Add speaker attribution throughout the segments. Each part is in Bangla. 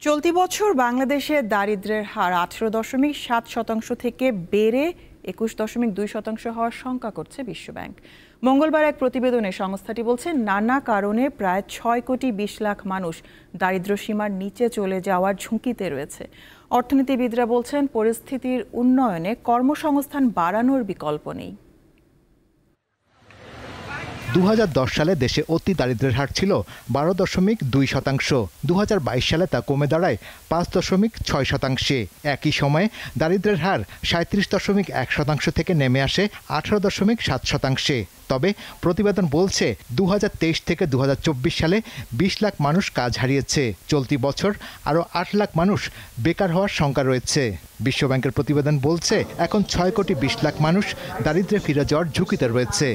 Speaker 1: চলতি বছর বাংলাদেশে দারিদ্র্যের হার 18.7% থেকে বেড়ে 21.2% হওয়ার শঙ্কা করছে বিশ্বব্যাংক। মঙ্গলবার এক প্রতিবেদনে সংস্থাটি বলছে, নানা কারণে প্রায় 6 কোটি 20 লাখ মানুষ দারিদ্র্য সীমার নিচে চলে যাওয়ার ঝুঁকিতে রয়েছে। অর্থনীতিবিদরা বলছেন, পরিস্থিতির উন্নয়নে কর্মসংস্থান বাড়ানোর বিকল্প নেই।
Speaker 2: 2010 সালে দেশে অতি দারিদ্র্যের হার ছিল 12.2%। 2022 সালে তা কমে দাঁড়ায় 5.6%। একই সময়ে দারিদ্র্যের হার 37.1% থেকে নেমে আসে 18.7%। তবে প্রতিবেদন বলছে, 2023 থেকে 2024 সালে 20 লাখ মানুষ কাজ হারিয়েছে। চলতি বছর আরও 8 লাখ মানুষ বেকার হওয়ার শঙ্কা রয়েছে। বিশ্বব্যাংকের প্রতিবেদন বলছে, এখন 6 কোটি 20 লাখ মানুষ দারিদ্র্যে ফিরে যাওয়ার ঝুঁকিতে রয়েছে।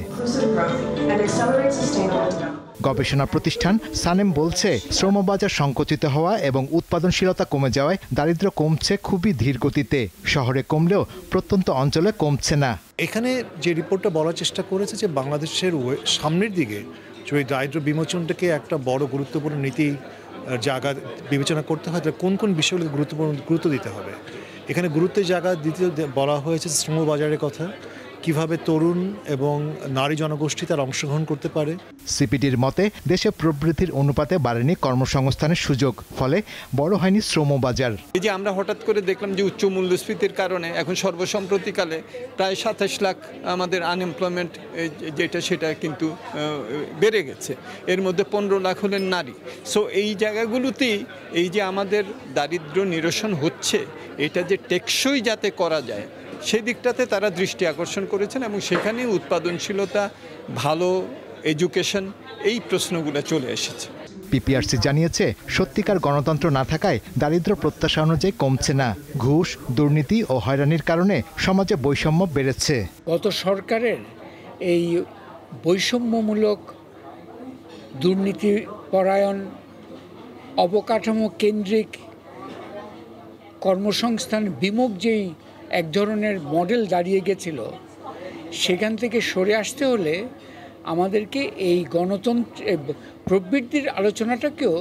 Speaker 2: গবেষণা প্রতিষ্ঠান সানেম বলছে, শ্রমবাজার সংকুচিত হওয়া এবং উৎপাদনশীলতা কমে যাওয়ায় দারিদ্র্য কমছে খুবই ধীর গতিতে। শহরে কমলেও প্রত্যন্ত অঞ্চলে কমছে না।
Speaker 3: এখানে যে রিপোর্টটা বলার চেষ্টা করেছে যে বাংলাদেশের সামনের দিকে যদি দারিদ্র্য বিমোচনটাকে একটা বড় গুরুত্বপূর্ণ নীতি জায়গা বিবেচনা করতে হয়, তাহলে কোন কোন বিষয়গুলোকে গুরুত্ব দিতে হবে। এখানে গুরুত্বের জায়গা দিতে বলা হয়েছে শ্রমবাজারের কথা, কিভাবে তরুণ এবং নারী জনগোষ্ঠী তার অংশগ্রহণ করতে পারে।
Speaker 2: সিপিডির মতে, দেশে প্রবৃদ্ধির অনুপাতে বাড়েনি কর্মসংস্থানের সুযোগ, ফলে বড় হয়নি শ্রমবাজার।
Speaker 4: এই যে আমরা হঠাৎ করে দেখলাম যে উচ্চ মূল্যস্ফীতির কারণে এখন সর্বসম্প্রতিকালে প্রায় 27 লাখ আমাদের আনএমপ্লয়মেন্ট সেটা কিন্তু বেড়ে গেছে। এর মধ্যে 15 লাখ হলেন নারী। সো এই জায়গাগুলোতেই এই যে আমাদের দারিদ্র্য নিরসন হচ্ছে, এটা যে টেকসই যাতে করা যায় সেই দিকটাতে তারা দৃষ্টি আকর্ষণ করেছেন এবং সেখানে উৎপাদনশীলতা, ভালো এডুকেশন, এই প্রশ্নগুলো চলে এসেছে।
Speaker 2: পিপিআরসি জানিয়েছে, সত্যিকার গণতন্ত্র না থাকায় দারিদ্র্য প্রত্যাশা অনুযায়ী কমছে না। ঘুষ, দুর্নীতি ও হয়রানির কারণে সমাজে বৈষম্য বেড়েছে।
Speaker 5: গত সরকারের এই বৈষম্যমূলক, দুর্নীতিপরায়ণ, অবকাঠামো কেন্দ্রিক, কর্মসংস্থান বিমুখ যেই এক ধরনের মডেল দাঁড়িয়ে গেছিল, সেখান থেকে সরে আসতে হলে আমাদেরকে এই গণতন্ত্র প্রবৃদ্ধির আলোচনাটাকেও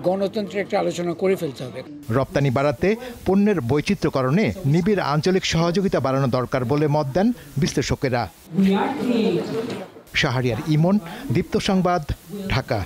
Speaker 5: গণতন্ত্রের একটা আলোচনা করে ফেলতে হবে।
Speaker 2: রপ্তানি বাড়াতে পণ্যের বৈচিত্র্যকরণে নিবিড় আঞ্চলিক সহযোগিতা বাড়ানো দরকার বলে মত দেন বিশ্লেষকেরা। শাহরিয়ার ইমন, দীপ্ত সংবাদ, ঢাকা।